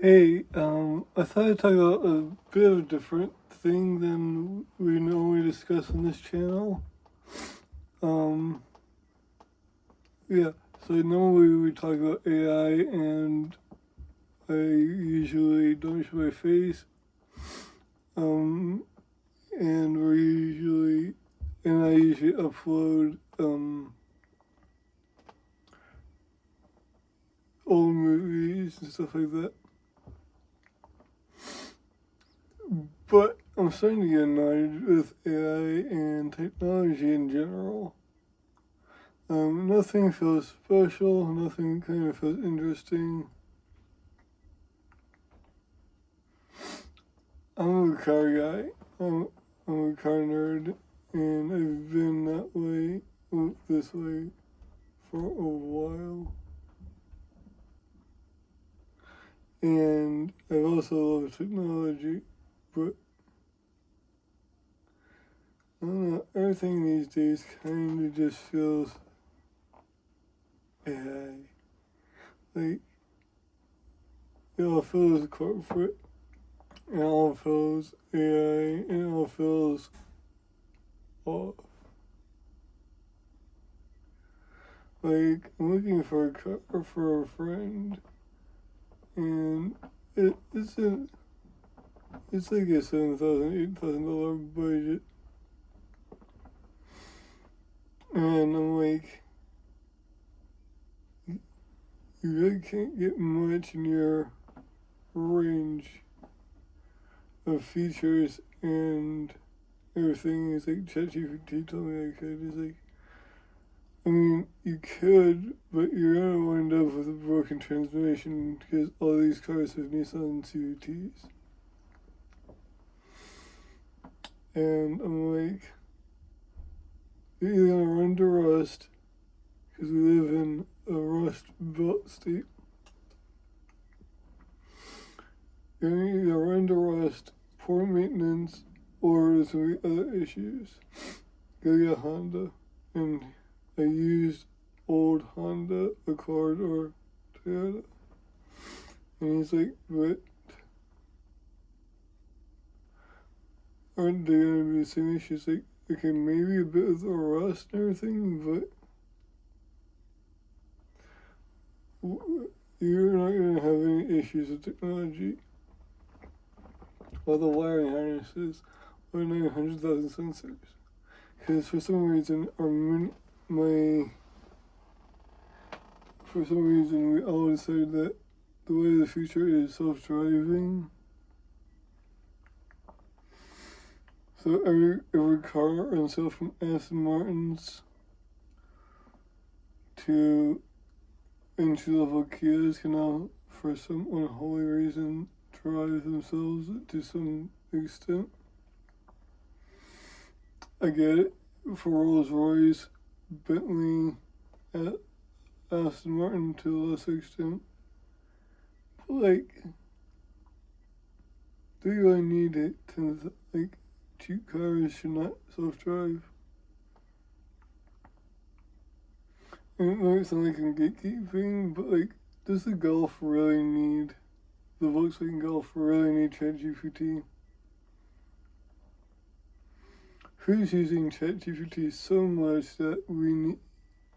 Hey, I thought I'd talk about a bit of a different thing than we normally discuss on this channel. Um, yeah, so normally we talk about AI, and I usually don't show my face. Um, and I usually upload, old movies and stuff like that. But I'm starting to get annoyed with AI and technology in general. Nothing feels special, nothing kind of feels interesting. I'm a car guy, I'm a car nerd, and I've been that way, this way, for a while. And I've also loved technology, but I don't know, everything these days kind of just feels AI. Like, it all feels corporate, it all feels AI, it all feels off. Like, I'm looking for a car for a friend, and it's like a $7,000, $8,000 budget, and I'm like, you really can't get much in your range of features and everything. It's like ChatGPT told me I could. It's like, I mean, you could, but you're gonna wind up with a broken transmission because all these cars have Nissan CVTs. And I'm like, you're either gonna run to rust, because we live in a rust belt state. You're gonna either run to rust, poor maintenance, or there's gonna be other issues. Go get a Honda. And I used old Honda Accord or Toyota. And he's like, but aren't they gonna be the same issues? Like, okay, maybe a bit of the rust and everything, but you're not gonna have any issues with technology. Or the wiring harnesses, or 900,000 sensors. Because for some reason, for some reason, we all decided that the way of the future is self-driving. So every car on sale from Aston Martins to entry-level Kias can now, for some unholy reason, drive themselves to some extent. I get it. For Rolls Royce, Bentley, Aston Martin to a lesser extent. But like, do you really need it? Like, cheap cars should not self-drive. And it might sound like I'm gatekeeping, but like, does the Golf really need, the Volkswagen Golf really need ChatGPT? Who's using ChatGPT so much that we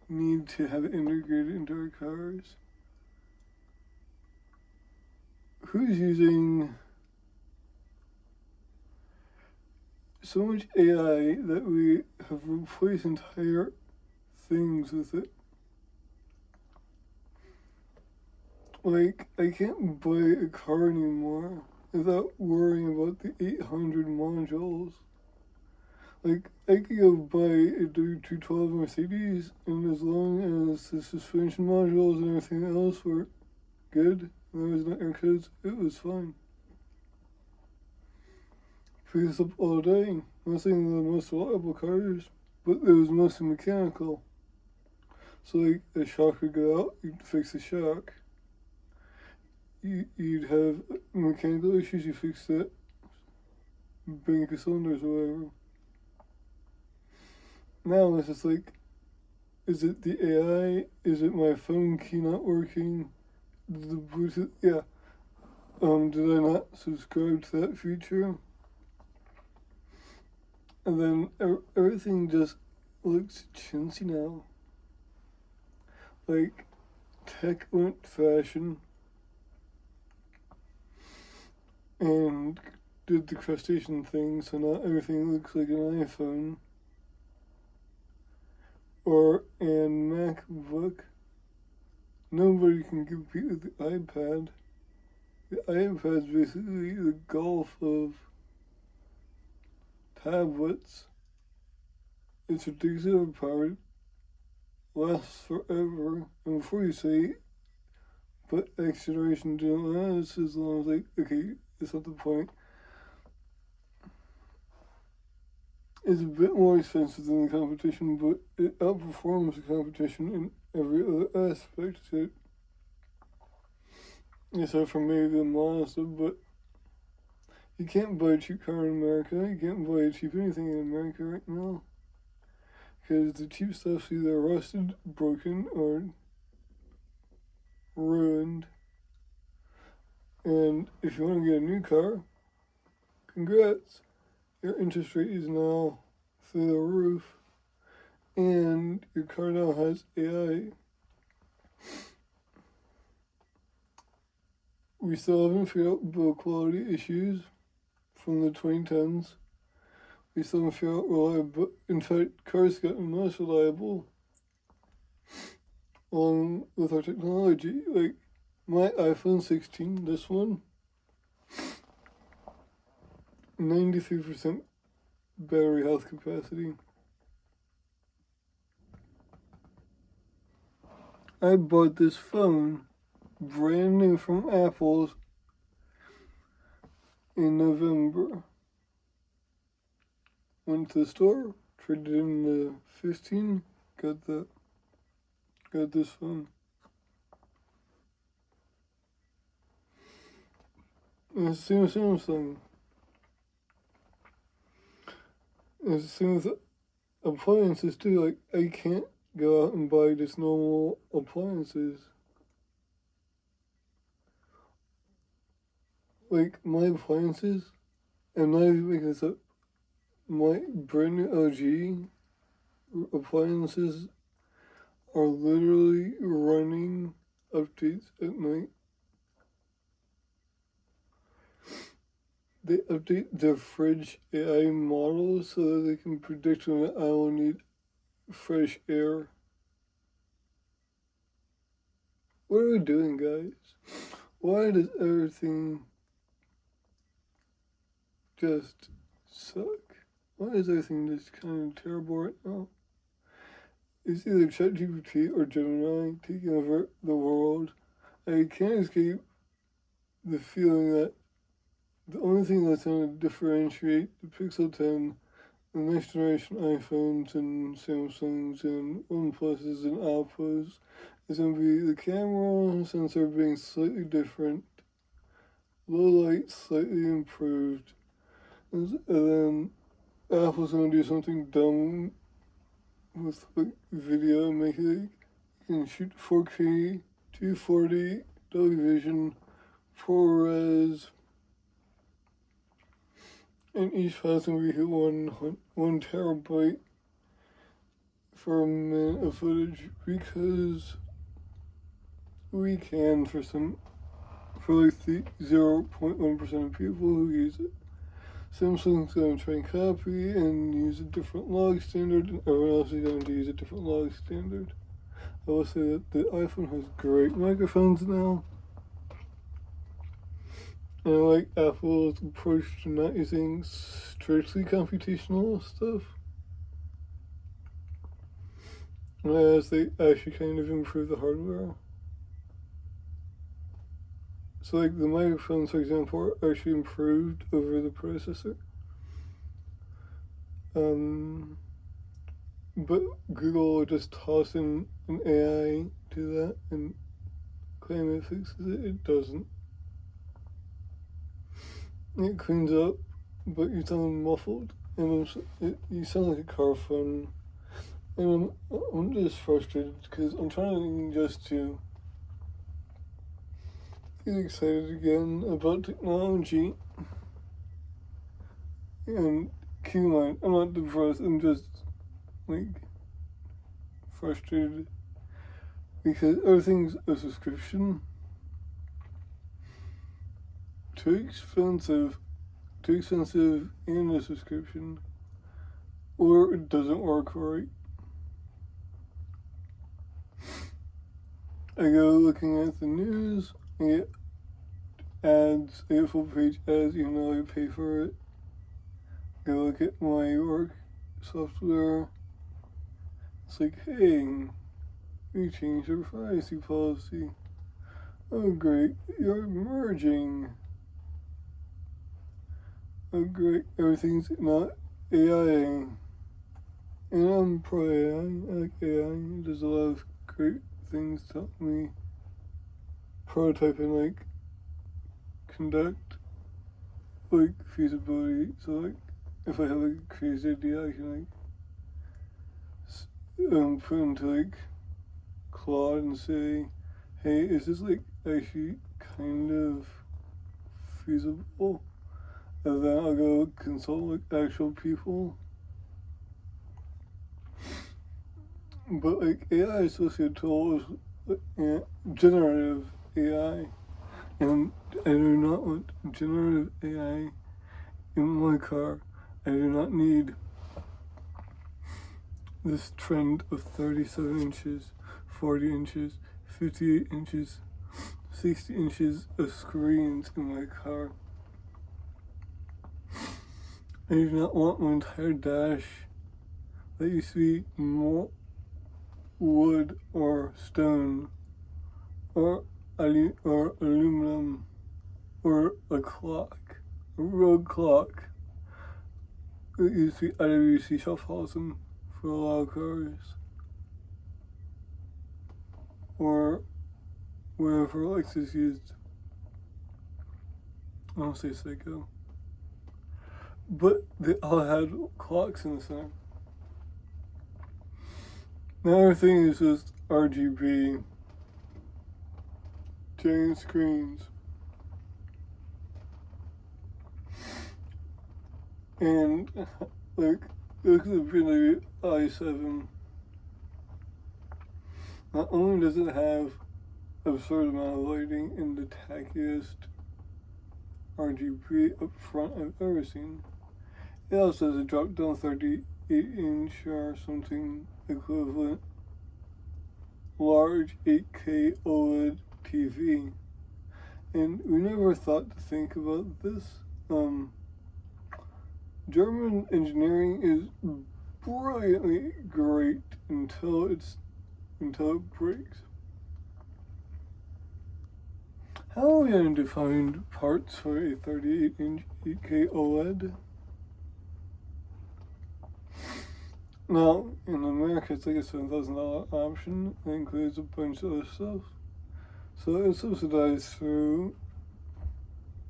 need to have it integrated into our cars? Who's using so much AI that we have replaced entire things with it? Like, I can't buy a car anymore without worrying about the 800 modules. Like, I could go buy a W212 Mercedes, and as long as the suspension modules and everything else were good, and there was no air codes, it was fine. Picked this up all day. Mostly the most reliable cars, but it was mostly mechanical. So, like, a shock would go out, you'd fix the shock. You'd have mechanical issues, you fix that, bank of cylinders or whatever. Now it's just like, is it the AI? Is it my phone key not working? The Bluetooth? Yeah. did I not subscribe to that feature? And then everything just looks chintzy now. Like, tech went fashion and did the crustacean thing, so now everything looks like an iPhone or an MacBook. Nobody can compete with the iPad. The iPad's basically the golf of tablets. It's ridiculously overpowered, lasts forever, and before you say, but X generation didn't last as long as, like, okay, it's not the point. It's a bit more expensive than the competition, but it outperforms the competition in every other aspect. Except for maybe the Mazda, but you can't buy a cheap car in America. You can't buy a cheap anything in America right now. Because the cheap stuff's either rusted, broken, or ruined. And if you want to get a new car, congrats. Your interest rate is now through the roof. And your car now has AI. We still haven't figured out build quality issues from the 2010s. We still haven't figured out reliable. In fact, cars gotten less reliable along with our technology. Like my iPhone 16, this one, 93% battery health capacity. I bought this phone brand new from Apple in November. Went to the store, traded in the 15, got this phone. And it's the same with Samsung. It's the same with appliances too. Like I can't go out and buy just normal appliances. Like my appliances, I'm not even making this up. My brand new LG appliances are literally running updates at night. They update their fridge AI models so that they can predict when I will need fresh air. What are we doing, guys? Why does everything just suck? Why is everything just kind of terrible right now? It's either ChatGPT or Gemini taking over the world. I can't escape the feeling that the only thing that's going to differentiate the Pixel 10, the next generation iPhones and Samsungs and OnePluses and Oppos is going to be the camera sensor being slightly different, low light slightly improved, and then Apple's going to do something dumb with like video, make it like you can shoot 4K, 240, Dolby Vision, ProRes, and each file's gonna be 1 terabyte for a minute of footage because we can for like the 0.1% of people who use it. Samsung's going to try and copy and use a different log standard, and everyone else is going to use a different log standard. I will say that the iPhone has great microphones now. And I like Apple's approach to not using strictly computational stuff. As they actually kind of improve the hardware. So like the microphones, for example, are actually improved over the processor. But Google will just toss in an AI to that and claim it fixes it. It doesn't. It cleans up, but you sound muffled, and you sound like a car phone. And I'm just frustrated because I'm trying just to get excited again about technology. And keep in mind, I'm not depressed, I'm just, like, frustrated. Because everything's a subscription. Too expensive in a subscription, or it doesn't work right. I go looking at the news, I get ads, I get full page ads, even though I pay for it. I look at my work software. It's like, hey, we changed our privacy policy. Oh, great, you're merging. Oh, great, everything's not AI. And I'm pro AI, I like AI. There's a lot of great things to help me prototype and, like, conduct, like, feasibility. So, like, if I have, like, a crazy idea, I can, like, put into, like, Claude and say, hey, is this, like, actually kind of feasible? And then I'll go consult, like, actual people. But, like, AI is supposed to be a tool, generative AI. And I do not want generative AI in my car. I do not need this trend of 37 inches, 40 inches, 58 inches, 60 inches of screens in my car. I do not want my entire dash that used to be more wood or stone or aluminum or a clock, a road clock. It used to be IWC Schaffhausen for a lot of cars, or wherever Lexus used. I don't say Seiko. But they all had clocks in the center. Now everything is just RGB, giant screens. And, like, look at the Bentley i7. Not only does it have an absurd amount of lighting and the tackiest RGB up front I've ever seen, it also has a drop down 38-inch or something equivalent large 8K OLED TV. And we never thought to think about this. German engineering is brilliantly great until it breaks. How are we going to find parts for a 38-inch 8K OLED? Now, in America, it's like a $7,000 option. It includes a bunch of other stuff. So it's subsidized through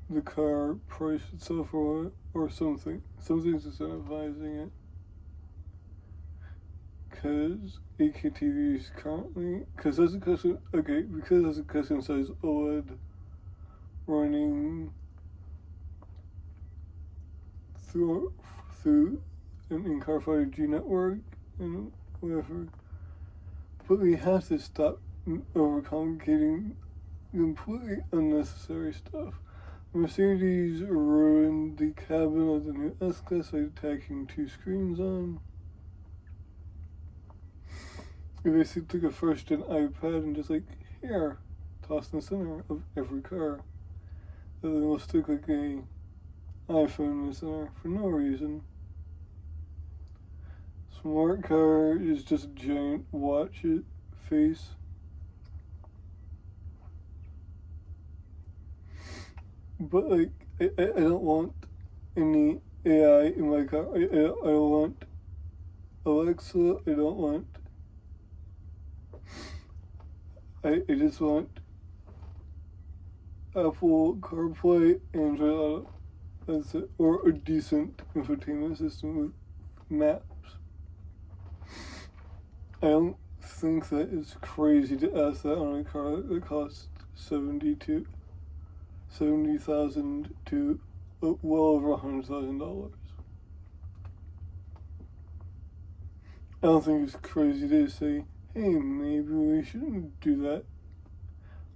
the car price itself or something. Something's incentivizing it. Because 8K TVs currently, because that's a custom size OLED running through an in-car 5G network and whatever. But we have to stop overcomplicating completely unnecessary stuff. Mercedes ruined the cabin of the new S-Class by tacking 2 screens on. They basically took a first-gen iPad and just, like, here, tossed in the center of every car. And then they'll stick, like, a iPhone in the center for no reason. Smart car is just a giant watch it face. But, like, I don't want any AI in my car. I don't want Alexa. I don't want. I just want Apple CarPlay, Android Auto. That's it. Or a decent infotainment system with maps. I don't think that it's crazy to ask that on a car that costs $72,000. $70,000 to well over $100,000. I don't think it's crazy to say, hey, maybe we shouldn't do that.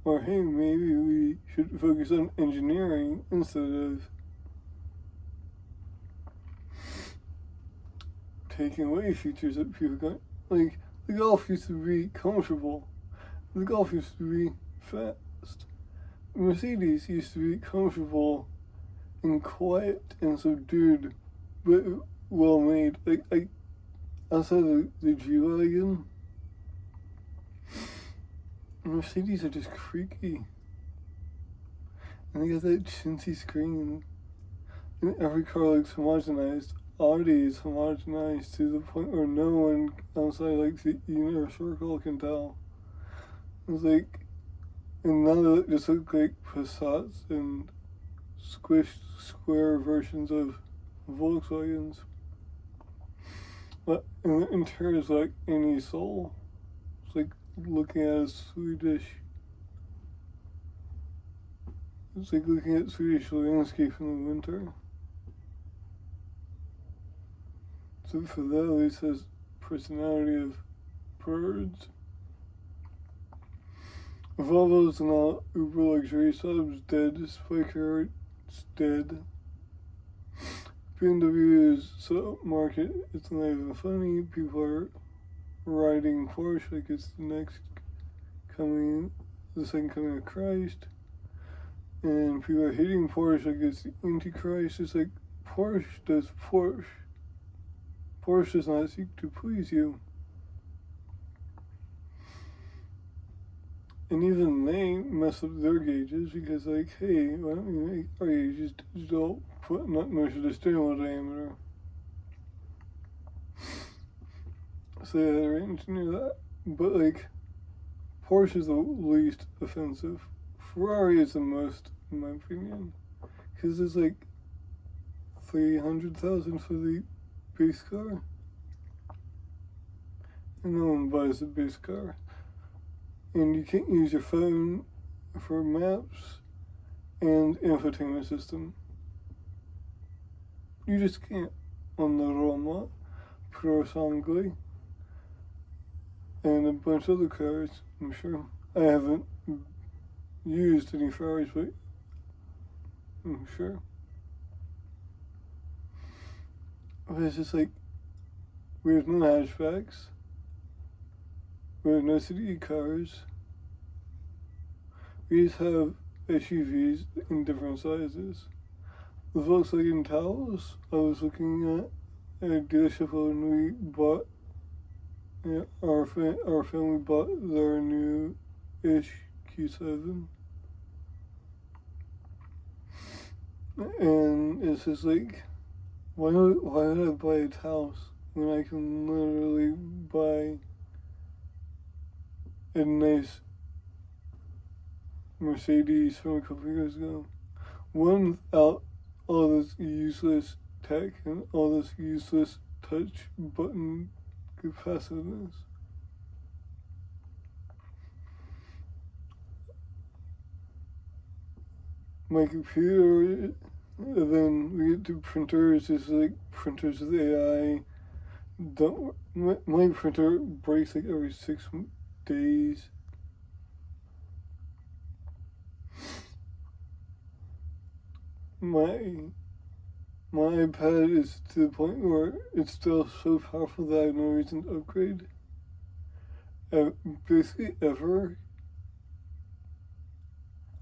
Or hey, maybe we should focus on engineering instead of taking away features that people got. Like, the Golf used to be comfortable. The Golf used to be fast. Mercedes used to be comfortable and quiet and subdued, but well made. Like outside of the G-Wagon, Mercedes are just creaky. And they got that chintzy screen. And every car looks homogenized. Audi is homogenized to the point where no one outside like the inner circle can tell. It's like, and none of it just look like Passats and squished square versions of Volkswagens. But in the interior is like any soul. It's like looking at a Swedish. It's like looking at Swedish landscape in the winter. So for that, at least has personality of birds. Volvo's now Uber luxury subs dead. Spiker, it's dead. BMW's market, it's not even funny. People are riding Porsche like it's the second coming of Christ. And people are hating Porsche like it's the Antichrist. It's like Porsche does Porsche. Porsche does not seek to please you. And even they mess up their gauges because, like, hey, why don't you make our gauges digital, not measure the steering wheel diameter? So yeah, they're engineer that. But, like, Porsche is the least offensive. Ferrari is the most, in my opinion. Because it's like $300,000 for the base car. And no one buys the base car. And you can't use your phone for maps and infotainment system. You just can't on the Roma, Pro Sangue, and a bunch of other cars, I'm sure. I haven't used any Ferraris, but I'm sure. But it's just like, we have no hatchbacks. We have no city cars. We just have SUVs in different sizes. The Volkswagen Taos, I was looking at a dealership when we bought, our family bought their new-ish Q7. And it's just like, why would I buy a Taos when I can literally buy a nice Mercedes from a couple years ago? One without all this useless tech and all this useless touch button capacitiness. My computer, and then we get to printers, it's like printers with AI. My printer breaks like every 6 days. My iPad is to the point where it's still so powerful that I have no reason to upgrade. Basically ever.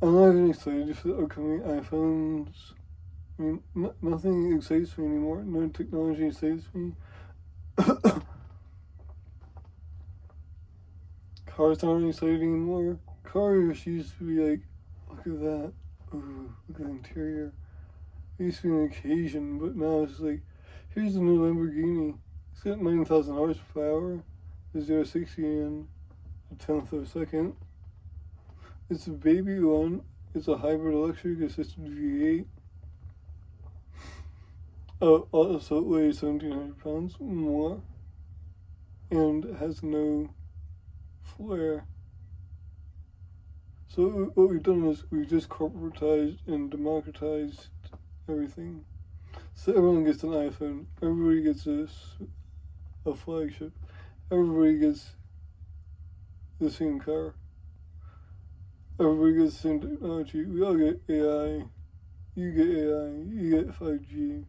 I'm not even excited for the upcoming iPhones. I mean, nothing excites me anymore. No technology excites me. Cars aren't exciting anymore. Cars used to be like, look at that. Ooh, look at the interior. It used to be an occasion, but now it's like, here's the new Lamborghini. It's got 9,000 horsepower, 0-60 in a tenth of a second. It's a baby one. It's a hybrid electric assisted V8. Also it weighs 1,700 pounds more and has no flare. So what we've done is we've just corporatized and democratized everything. So everyone gets an iPhone. Everybody gets a flagship. Everybody gets the same car. Everybody gets the same technology. We all get AI. You get AI. You get 5G.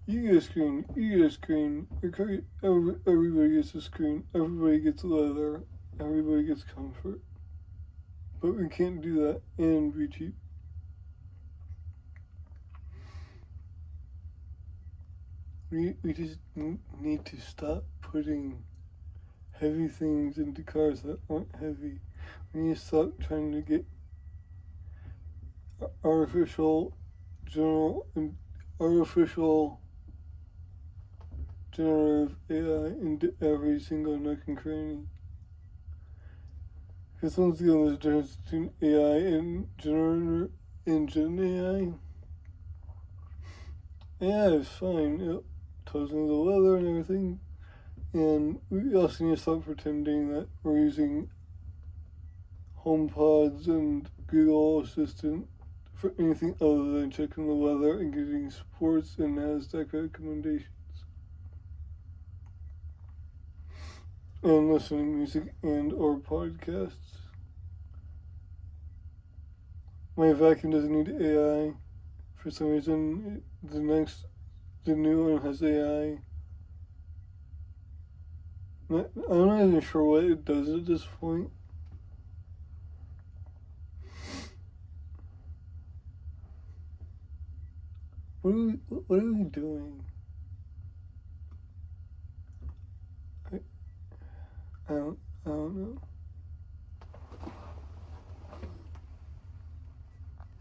You get a screen. You get a screen. Everybody gets a screen. Everybody gets leather. Everybody gets comfort. But we can't do that and be cheap. We just need to stop putting heavy things into cars that aren't heavy. We need to stop trying to get artificial generative AI into every single nook and cranny. Because once again, there's a difference between AI and Gen AI. AI is fine. It tells me the weather and everything. And we also need to stop pretending that we're using HomePods and Google Assistant for anything other than checking the weather and getting sports and NASDAQ recommendations. And listening to music and or podcasts. My vacuum doesn't need AI. For some reason, the new one has AI. I'm not even sure what it does at this point. What are we doing? I don't know.